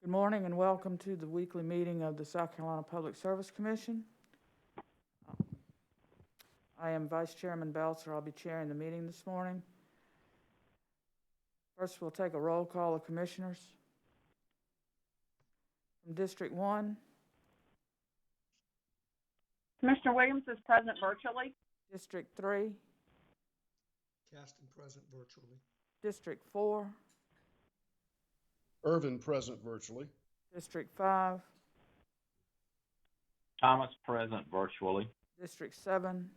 Good morning and welcome to the weekly meeting of the South Carolina Public Service Commission. I am Vice Chairman Belzer. I'll be chairing the meeting this morning. First, we'll take a roll call of commissioners. From District 1, Commissioner Williams is present virtually. District 3, Caston present virtually. District 4, Irvin present virtually. District 5, Thomas present virtually. District 7.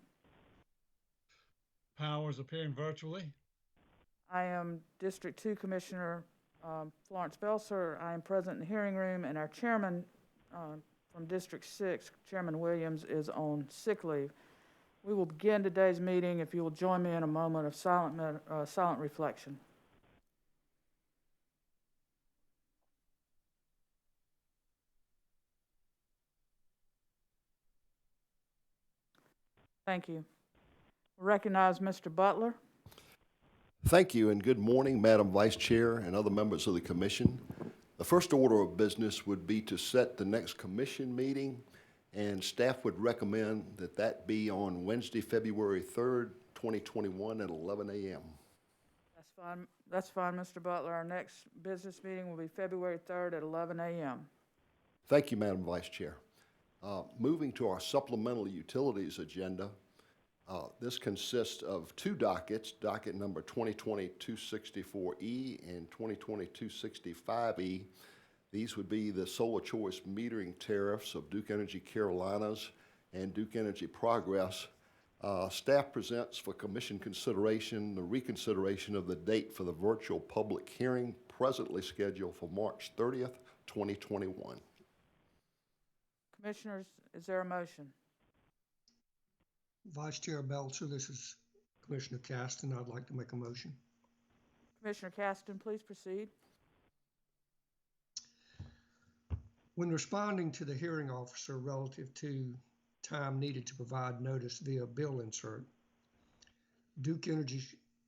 Powers appearing virtually. I am District 2 Commissioner Florence Belzer. I am present in the hearing room, and our chairman from District 6, Chairman Williams, is on sick leave. We will begin today's meeting if you will join me in a moment of silent reflection. Thank you. Recognize Mr. Butler. Thank you, and good morning, Madam Vice Chair and other members of the Commission. The first order of business would be to set the next Commission meeting, and staff would recommend that that be on Wednesday, February 3rd, 2021 at 11 a.m. That's fine, Mr. Butler. Our next business meeting will be February 3rd at 11 a.m. Thank you, Madam Vice Chair. Moving to our supplemental utilities agenda, this consists of two dockets, docket number 2020-264E and 2020-265E. These would be the solar choice metering tariffs of Duke Energy Carolinas and Duke Energy Progress. Staff presents for Commission consideration the reconsideration of the date for the virtual public hearing presently scheduled for March 30th, 2021. Commissioners, is there a motion? Vice Chair Belzer, this is Commissioner Caston. I'd like to make a motion. Commissioner Caston, please proceed. When responding to the hearing officer relative to time needed to provide notice via bill insert, Duke Energy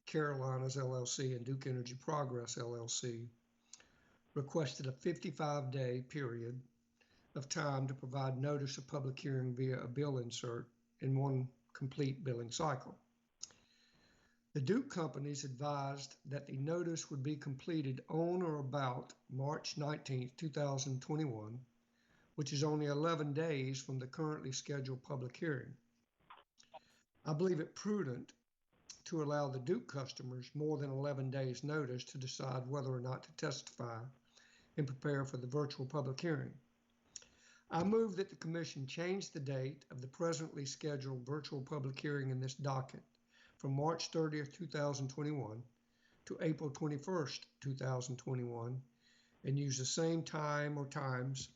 Carolinas LLC and Duke Energy Progress LLC requested a 55-day period of time to provide notice of public hearing via a bill insert in one complete billing cycle. The Duke companies advised that the notice would be completed on or about March 19, 2021, which is only 11 days from the currently scheduled public hearing. I believe it prudent to allow the Duke customers more than 11 days notice to decide whether or not to testify and prepare for the virtual public hearing. I move that the Commission change the date of the presently scheduled virtual public hearing in this docket from March 30th, 2021 to April 21st, 2021, and use the same time or times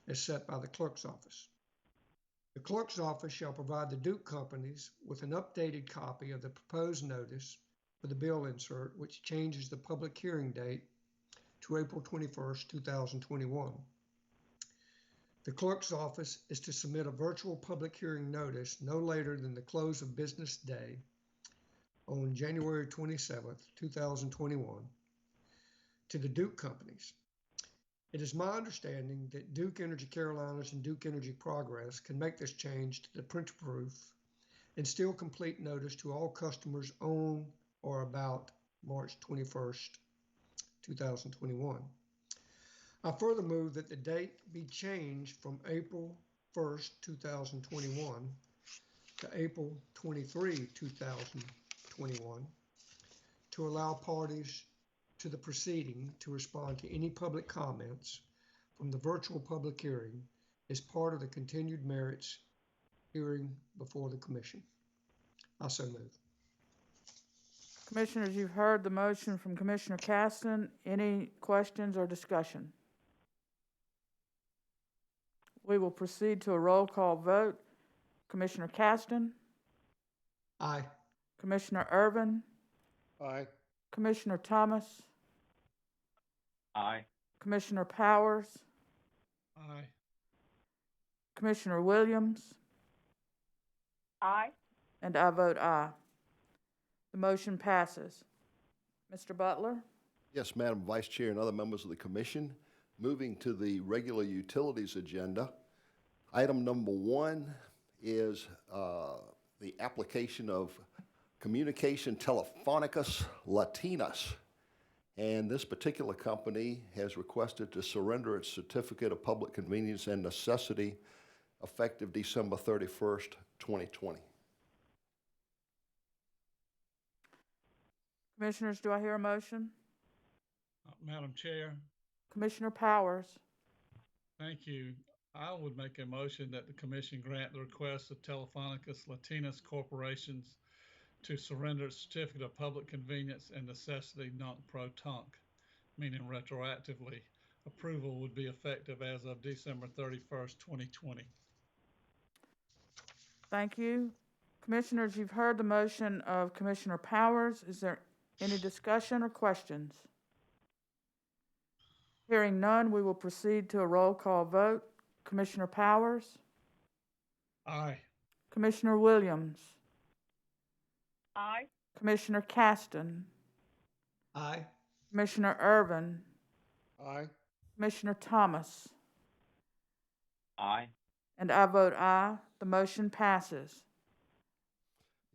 as set by the Clerk's Office. The Clerk's Office shall provide the Duke companies with an updated copy of the proposed notice for the bill insert, which changes the public hearing date to April 21st, 2021. The Clerk's Office is to submit a virtual public hearing notice no later than the close of business day on January 27th, 2021 to the Duke companies. It is my understanding that Duke Energy Carolinas and Duke Energy Progress can make this change to the printer proof and still complete notice to all customers on or about March 21st, 2021. I further move that the date be changed from April 1st, 2021 to April 23, 2021 to allow parties to the proceeding to respond to any public comments from the virtual public hearing as part of the continued merits hearing before the Commission. I so move. Commissioners, you've heard the motion from Commissioner Caston. Any questions or discussion? We will proceed to a roll call vote. Commissioner Caston? Aye. Commissioner Irvin? Aye. Commissioner Thomas? Aye. Commissioner Powers? Aye. Commissioner Williams? Aye. And I vote aye. The motion passes. Mr. Butler? Yes, Madam Vice Chair and other members of the Commission. Moving to the regular utilities agenda, item number 1 is the application of Communication Telefonicas Latinas. And this particular company has requested to surrender its certificate of public convenience and necessity effective December 31st, 2020. Commissioners, do I hear a motion? Madam Chair, Commissioner Powers? thank you. I would make a motion that the commission grant the request of Telefonicas Latinas Corporations to surrender its certificate of public convenience and necessity non-pro-tunc, meaning retroactively. Approval would be effective as of December 31st, 2020. Thank you. Commissioners, you've heard the motion of Commissioner Powers. Is there any discussion or questions? Hearing none, we will proceed to a roll call vote. Commissioner Powers? Aye. Commissioner Williams? Aye. Commissioner Caston? Aye. Commissioner Irvin? Aye. Commissioner Thomas? Aye. And I vote aye. The motion passes.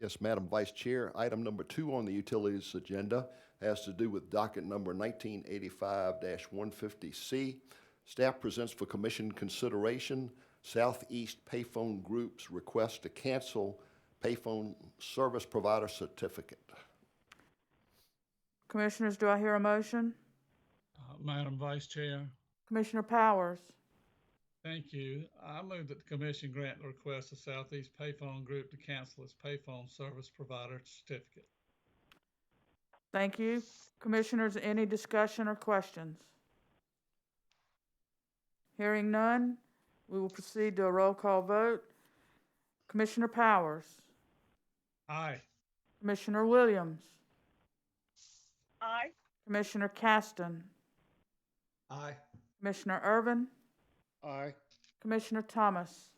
Yes, Madam Vice Chair, item number 2 on the utilities agenda has to do with docket number 1985-150C. Staff presents for commission consideration Southeast Payphone Group's request to cancel payphone service provider certificate. Commissioners, do I hear a motion? Madam Vice Chair, Commissioner Powers? thank you. I move that the commission grant the request of Southeast Payphone Group to cancel its payphone service provider certificate. Thank you. Commissioners, any discussion or questions? Hearing none, we will proceed to a roll call vote. Commissioner Powers? Aye. Commissioner Williams? Aye. Commissioner Caston? Aye. Commissioner Irvin? Aye. Commissioner Thomas?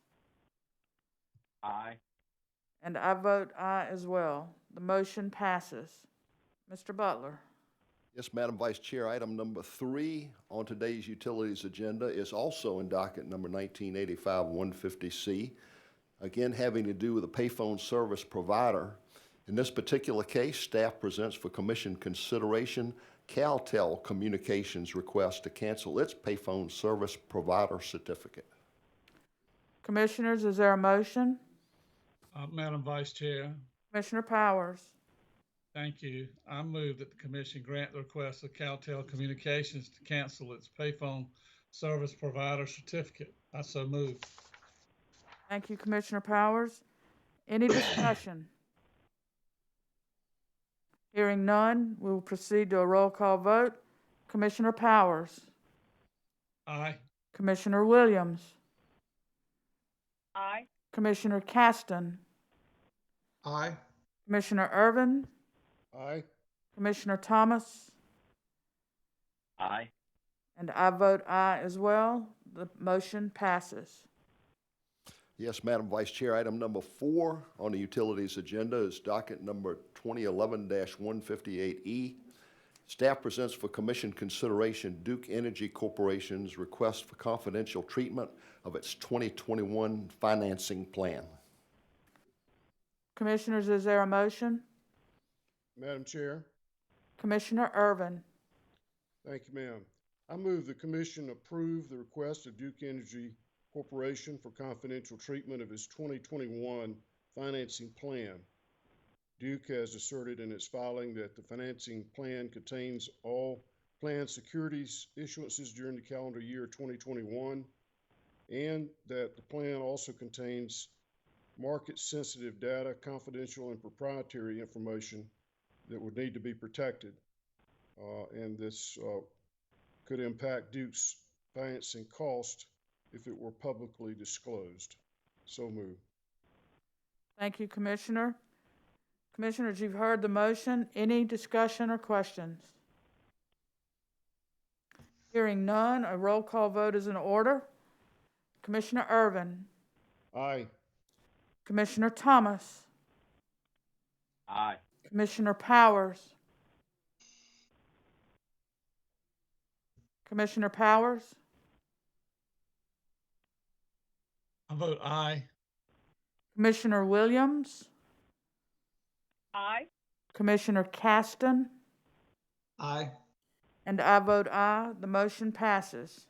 Aye. And I vote aye as well. The motion passes. Mr. Butler? Yes, Madam Vice Chair, item number 3 on today's utilities agenda is also in docket number 1985-150C. Again, having to do with a payphone service provider. In this particular case, staff presents for commission consideration CalTel Communications request to cancel its payphone service provider certificate. Commissioners, is there a motion? Madam Vice Chair, Commissioner Powers? thank you. I move that the commission grant the request of CalTel Communications to cancel its payphone service provider certificate. I so move. Thank you, Commissioner Powers. Any discussion? Hearing none, we will proceed to a roll call vote. Commissioner Powers? Aye. Commissioner Williams? Aye. Commissioner Caston? Aye. Commissioner Irvin? Aye. Commissioner Thomas? Aye. And I vote aye as well. The motion passes. Yes, Madam Vice Chair, item number 4 on the utilities agenda is docket number 2011-158E. Staff presents for commission consideration Duke Energy Corporation's request for confidential treatment of its 2021 financing plan. Commissioners, is there a motion? Madam Chair, Commissioner Irvin? thank you, ma'am. I move the commission approve the request of Duke Energy Corporation for confidential treatment of its 2021 financing plan. Duke has asserted in its filing that the financing plan contains all planned securities issuances during the calendar year 2021, and that the plan also contains market-sensitive data, confidential and proprietary information that would need to be protected. And this could impact Duke's financing cost if it were publicly disclosed. So move. Thank you, Commissioner. Commissioners, you've heard the motion. Any discussion or questions? Hearing none, a roll call vote is in order. Commissioner Irvin? Aye. Commissioner Thomas? Aye. Commissioner Powers? Commissioner Powers, I vote aye. Commissioner Williams, Aye. Commissioner Caston, Aye. and I vote aye. The motion passes.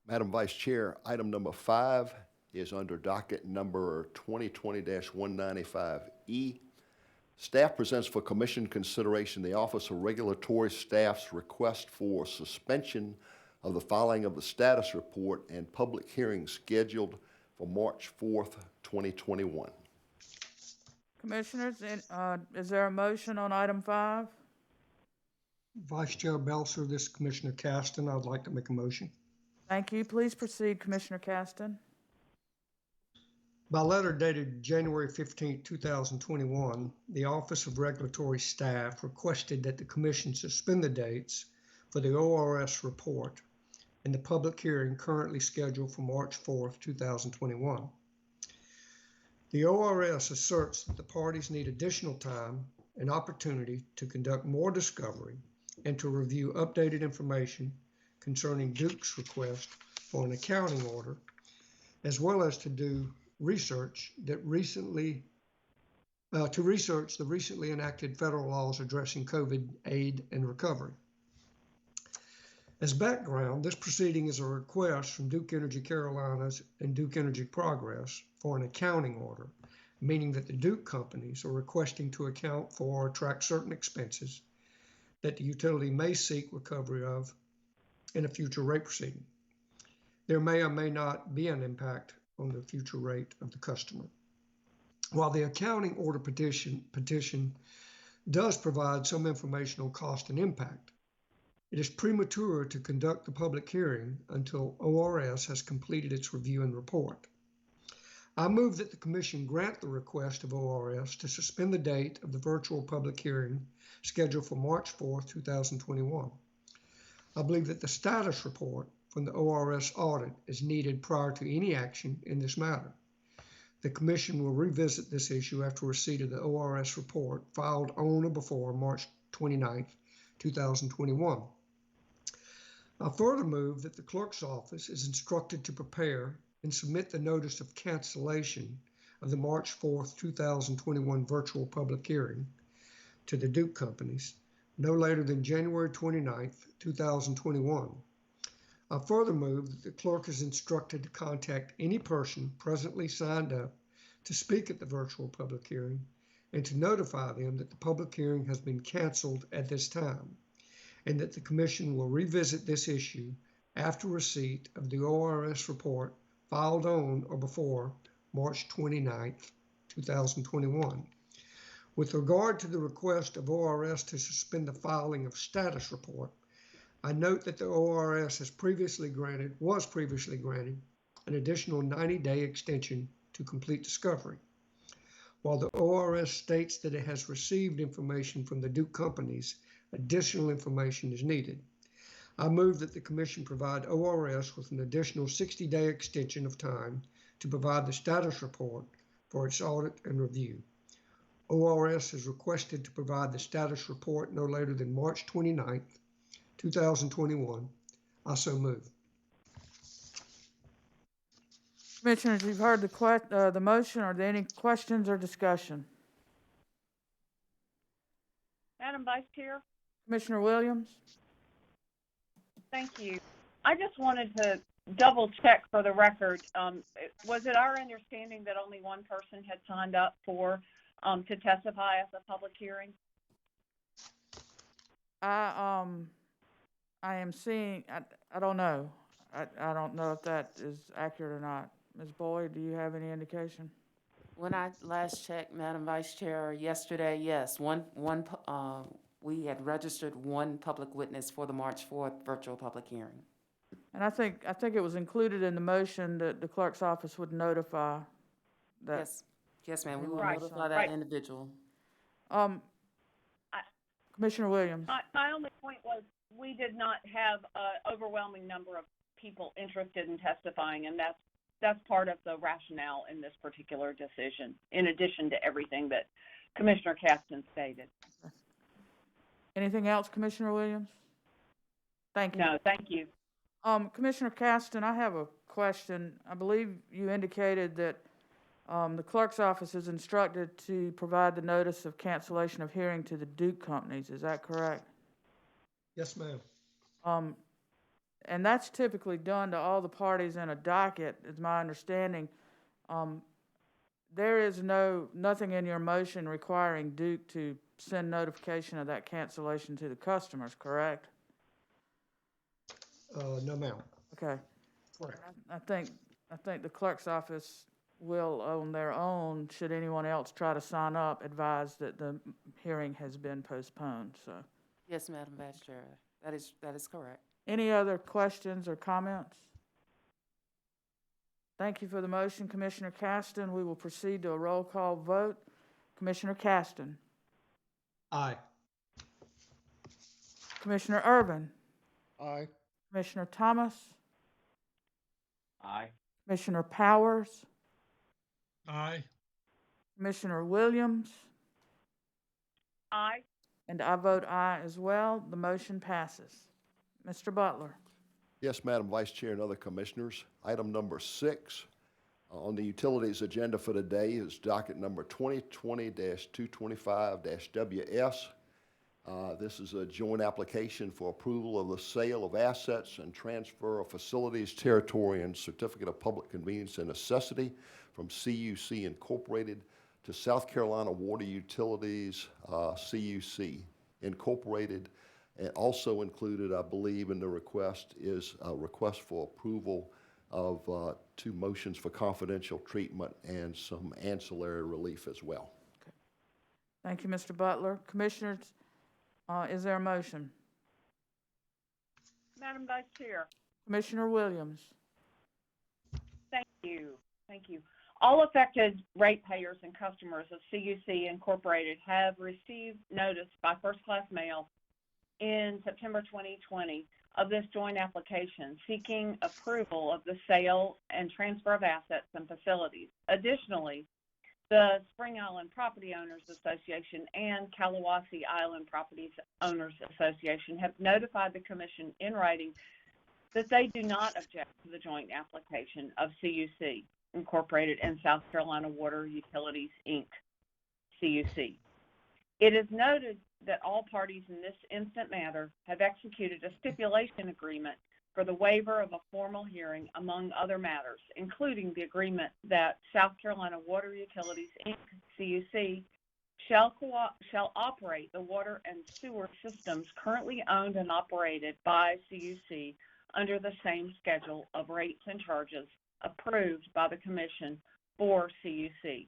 Madam Vice Chair, item number 5 is under docket number 2020-195E. Staff presents for commission consideration the Office of Regulatory Staff's request for suspension of the filing of the status report and public hearing scheduled for March 4th, 2021. Commissioners, is there a motion on item 5? Vice Chair Belser, this is Commissioner Caston. I'd like to make a motion. Thank you. Please proceed, Commissioner Caston. By letter dated January 15, 2021, the Office of Regulatory Staff requested that the Commission suspend the dates for the ORS report and the public hearing currently scheduled for March 4, 2021. The ORS asserts that the parties need additional time and opportunity to conduct more discovery and to review updated information concerning Duke's request for an accounting order, as well as to do research that research the recently enacted federal laws addressing COVID aid and recovery. As background, this proceeding is a request from Duke Energy Carolinas and Duke Energy Progress for an accounting order, meaning that the Duke companies are requesting to account for or track certain expenses that the utility may seek recovery of in a future rate proceeding. There may or may not be an impact on the future rate of the customer. While the accounting order petition does provide some information on cost and impact, it is premature to conduct the public hearing until ORS has completed its review and report. I move that the Commission grant the request of ORS to suspend the date of the virtual public hearing scheduled for March 4, 2021. I believe that the status report from the ORS audit is needed prior to any action in this matter. The Commission will revisit this issue after receipt of the ORS report filed on or before March 29, 2021. I further move that the Clerk's Office is instructed to prepare and submit the notice of cancellation of the March 4, 2021 virtual public hearing to the Duke companies no later than January 29, 2021. I further move that the clerk is instructed to contact any person presently signed up to speak at the virtual public hearing and to notify them that the public hearing has been canceled at this time, and that the Commission will revisit this issue after receipt of the ORS report filed on or before March 29, 2021. With regard to the request of ORS to suspend the filing of status report, I note that the ORS was previously granted an additional 90-day extension to complete discovery. While the ORS states that it has received information from the Duke companies, additional information is needed. I move that the Commission provide ORS with an additional 60-day extension of time to provide the status report for its audit and review. ORS is requested to provide the status report no later than March 29, 2021. I so move. Commissioners, you've heard the motion. Are there any questions or discussion? Madam Vice Chair, Commissioner Williams? thank you. I just wanted to double check for the record. Was it our understanding that only one person had signed up for to testify at the public hearing? I am seeing, I don't know. I don't know if that is accurate or not. Ms. Boyd, do you have any indication? When I last checked, Madam Vice Chair, yesterday, yes, we had registered one public witness for the March 4th virtual public hearing. And I think it was included in the motion that the clerk's office would notify that. Yes, ma'am, we will Right, notify that right. individual. Commissioner Williams? My only point was we did not have an overwhelming number of people interested in testifying, and that's part of the rationale in this particular decision, in addition to everything that Commissioner Caston stated. Anything else, Commissioner Williams? Thank you. No, thank you. Commissioner Caston, I have a question. I believe you indicated that the clerk's office is instructed to provide the notice of cancellation of hearing to the Duke companies. Is that correct? Yes, ma'am. And that's typically done to all the parties in a docket, is my understanding. There is nothing in your motion requiring Duke to send notification of that cancellation to the customers, correct? No, ma'am. Okay. Correct. I think the clerk's office will, on their own, should anyone else try to sign up, advise that the hearing has been postponed, so. Yes, Madam Vice Chair, that is correct. Any other questions or comments? Thank you for the motion, Commissioner Caston. We will proceed to a roll call vote. Commissioner Caston. Aye. Commissioner Urban. Aye. Commissioner Thomas. Aye. Commissioner Powers. Aye. Commissioner Williams. Aye. And I vote aye as well. The motion passes. Mr. Butler. Yes, Madam Vice Chair and other commissioners. Item number 6 on the utilities agenda for today is docket number 2020-225-WS. This is a joint application for approval of the sale of assets and transfer of facilities, territory, and certificate of public convenience and necessity from CUC Incorporated to South Carolina Water Utilities, CUC Incorporated. And also included, I believe, in the request is a request for approval of 2 motions for confidential treatment and some ancillary relief as well. Okay. Thank you, Mr. Butler. Commissioners, is there a motion? Madam Vice Chair. Commissioner Williams. Thank you. Thank you. All affected ratepayers and customers of CUC Incorporated have received notice by first-class mail in September 2020 of this joint application seeking approval of the sale and transfer of assets and facilities. Additionally, the Spring Island Property Owners Association and Kalawasi Island Property Owners Association have notified the Commission in writing that they do not object to the joint application of CUC Incorporated and South Carolina Water Utilities, Inc., CUC. It is noted that all parties in this instant matter have executed a stipulation agreement for the waiver of a formal hearing, among other matters, including the agreement that South Carolina Water Utilities, Inc., CUC, shall operate the water and sewer systems currently owned and operated by CUC under the same schedule of rates and charges approved by the Commission for CUC.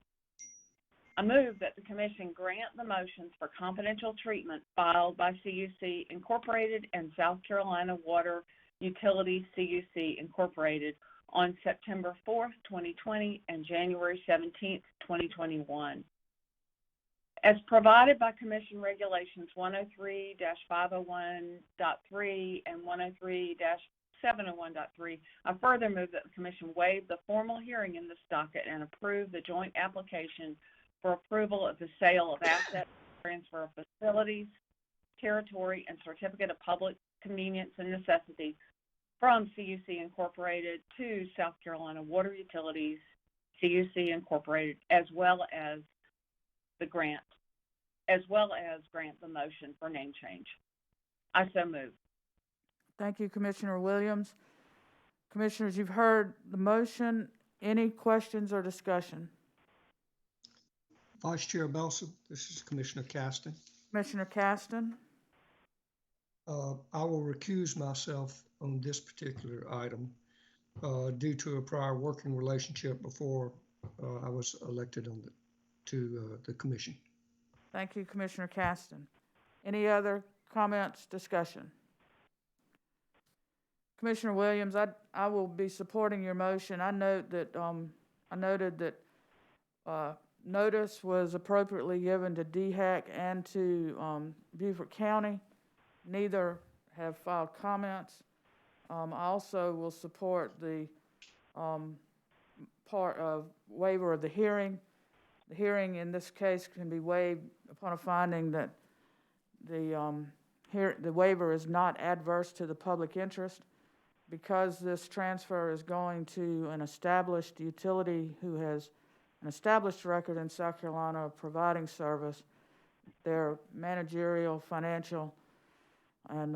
I move that the Commission grant the motions for confidential treatment filed by CUC Incorporated and South Carolina Water Utilities, CUC Incorporated on September 4th, 2020 and January 17th, 2021. As provided by Commission Regulations 103-501.3 and 103-701.3, I further move that the Commission waive the formal hearing in this docket and approve the joint application for approval of the sale of assets, transfer of facilities, territory, and certificate of public convenience and necessity from CUC Incorporated to South Carolina Water Utilities, CUC Incorporated, as well as grant the motion for name change. I so move. Thank you, Commissioner Williams. Commissioners, you've heard the motion. Any questions or discussion? Vice Chair Belson, this is Commissioner Caston. Commissioner Caston? I will recuse myself on this particular item due to a prior working relationship before I was elected to the commission. Thank you, Commissioner Caston. Any other comments, discussion? Commissioner Williams, I will be supporting your motion. I noted that notice was appropriately given to DHEC and to Beaufort County. Neither have filed comments. I also will support the part of waiver of the hearing. The hearing in this case can be waived upon a finding that the here, the waiver is not adverse to the public interest. Because this transfer is going to an established utility who has an established record in South Carolina of providing service, their managerial, financial, and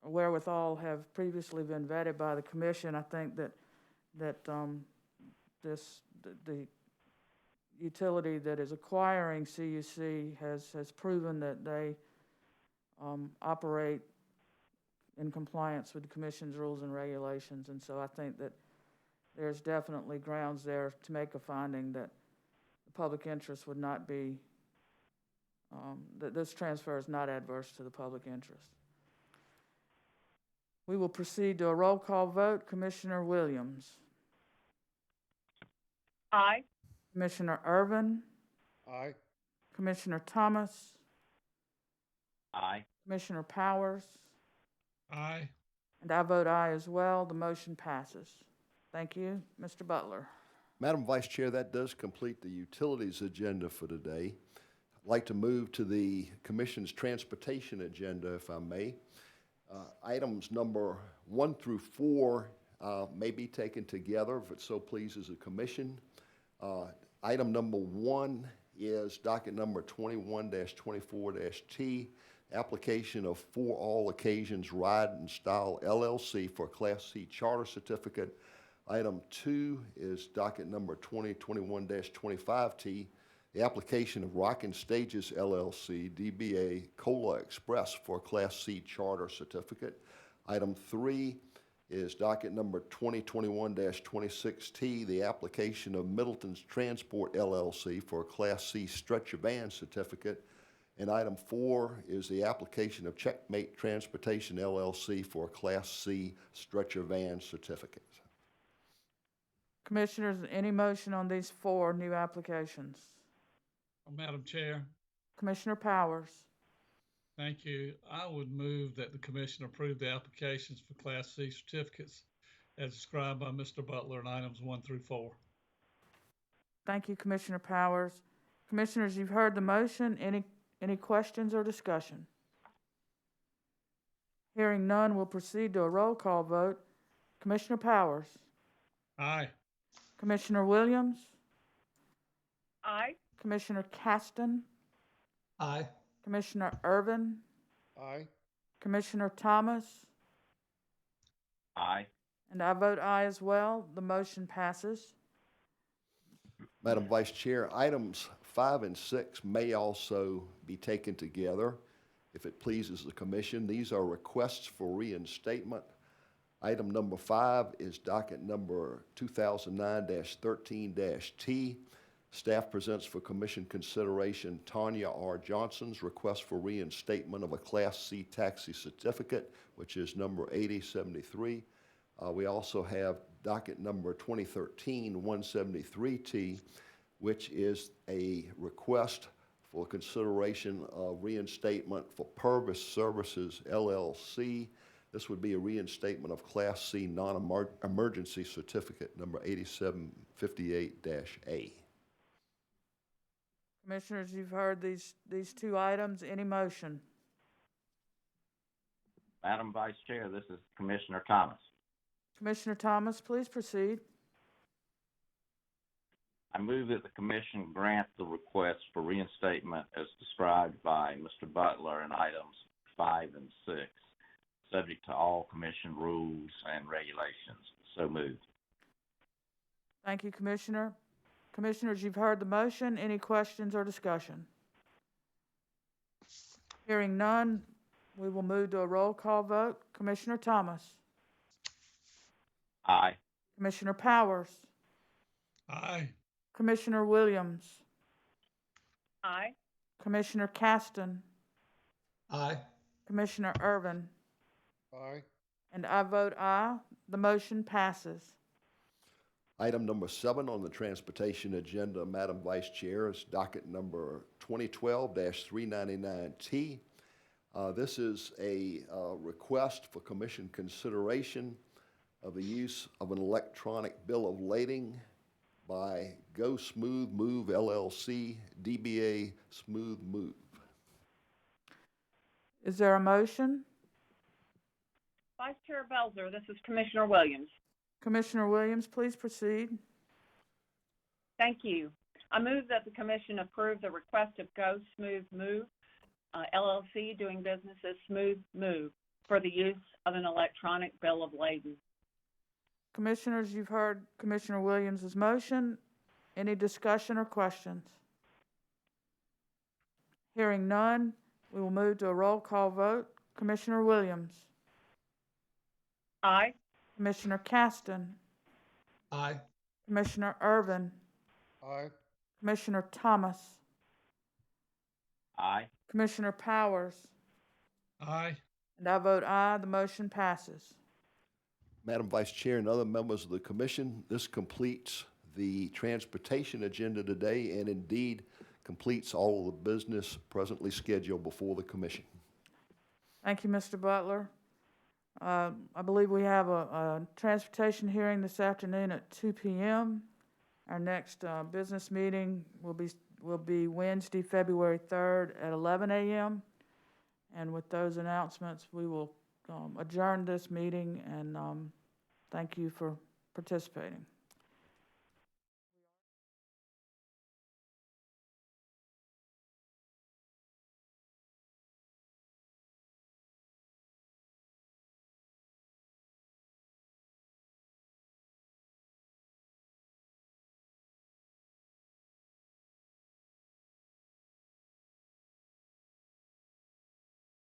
wherewithal have previously been vetted by the commission. I think that the utility that is acquiring CUC has proven that they operate in compliance with the commission's rules and regulations. And so I think that there's definitely grounds there to make a finding that the public interest would not be, that this transfer is not adverse to the public interest. We will proceed to a roll call vote. Commissioner Williams. Aye. Commissioner Irvin. Aye. Commissioner Thomas. Aye. Commissioner Powers. Aye. And I vote aye as well. The motion passes. Thank you. Mr. Butler. Madam Vice Chair, that does complete the utilities agenda for today. I'd like to move to the Commission's transportation agenda, if I may. Items number 1 through 4 may be taken together if it so pleases the Commission. Item number 1 is docket number 21-24-T, application of For All Occasions Ride and Style LLC for Class C Charter Certificate. Item 2 is docket number 2021-25T, the application of Rockin' Stages LLC, DBA Cola Express for Class C Charter Certificate. Item 3 is docket number 2021-26T, the application of Middleton's Transport LLC for a Class C Stretcher Van Certificate. And item 4 is the application of Checkmate Transportation LLC for a Class C Stretcher Van Certificate. Commissioners, any motion on these 4 new applications? Madam Chair, Commissioner Powers. thank you. I would move that the commission approve the applications for Class C certificates as described by Mr. Butler in items 1 through 4. Thank you, Commissioner Powers. Commissioners, you've heard the motion. Any questions or discussion? Hearing none, we'll proceed to a roll call vote. Commissioner Powers. Aye. Commissioner Williams. Aye. Commissioner Caston. Aye. Commissioner Irvin. Aye. Commissioner Thomas. Aye. And I vote aye as well. The motion passes. Madam Vice Chair, items 5 and 6 may also be taken together if it pleases the Commission. These are requests for reinstatement. Item number 5 is docket number 2009-13-T. Staff presents for Commission consideration Tanya R. Johnson's request for reinstatement of a Class C taxi certificate, which is number 8073. We also have docket number 2013-173T, which is a request for consideration of reinstatement for Purvis Services LLC. This would be a reinstatement of Class C non-emergency certificate number 8758-A. Commissioners, you've heard these 2 items. Any motion? Madam Vice Chair, this is Commissioner Thomas. Commissioner Thomas, please proceed. I move that the commission grant the request for reinstatement as described by Mr. Butler in items 5 and 6, subject to all commission rules and regulations. So moved. Thank you, Commissioner. Commissioners, you've heard the motion. Any questions or discussion? Hearing none, we will move to a roll call vote. Commissioner Thomas. Aye. Commissioner Powers. Aye. Commissioner Williams. Aye. Commissioner Caston. Aye. Commissioner Irvin. Aye. And I vote aye. The motion passes. Item number 7 on the transportation agenda, Madam Vice Chair, is docket number 2012-399T. This is a request for Commission consideration of the use of an electronic bill of lading by Go Smooth Move LLC, DBA Smooth Move. Is there a motion? Vice Chair Belzer, this is Commissioner Williams. Commissioner Williams, please proceed. Thank you. I move that the commission approve the request of Go Smooth Move, LLC, doing business as Smooth Move, for the use of an electronic bill of lading. Commissioners, you've heard Commissioner Williams' motion. Any discussion or questions? Hearing none, we will move to a roll call vote. Commissioner Williams. Aye. Commissioner Caston. Aye. Commissioner Irvin. Aye. Commissioner Thomas. Aye. Commissioner Powers. Aye. And I vote aye. The motion passes. Madam Vice Chair and other members of the commission, this completes the transportation agenda today and indeed completes all of the business presently scheduled before the commission. Thank you, Mr. Butler. I believe we have a transportation hearing this afternoon at 2 p.m. Our next business meeting will be Wednesday, February 3rd at 11 a.m. And with those announcements, we will adjourn this meeting and thank you for participating.